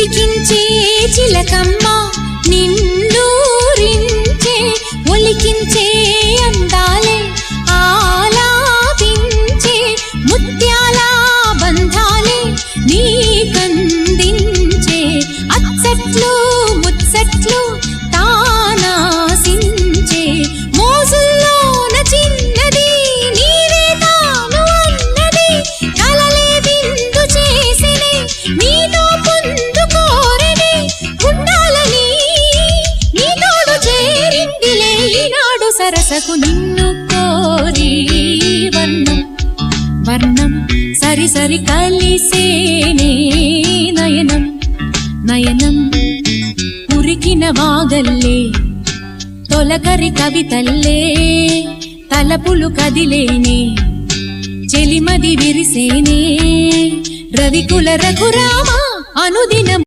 పలికించే చిలకమ్మ నిన్నూరించే ఒలికించే అందాలే ఆలాపించే ముత్యాల బంధాలే నీకందించే అచ్చట్లు ముచ్చట్లు తానాసించే మోజుల్లోన చిన్నది నీవే తాను అన్నది కలలే విందు చేసినే నీతో పొందుకోరనే ఉండాలని నీ తోడు చేరిందిలే ఈనాడు సరసకు నిన్ను కోరి వర్ణం వర్ణం సరి సరి కలిసేనే నయనం నయనం ఉరికిన వాగల్లే తొలకరి కవితల్లే తలపులు కదిలేనే చెలిమది విరిసేనే రవికుల రఘురామ అనుదినం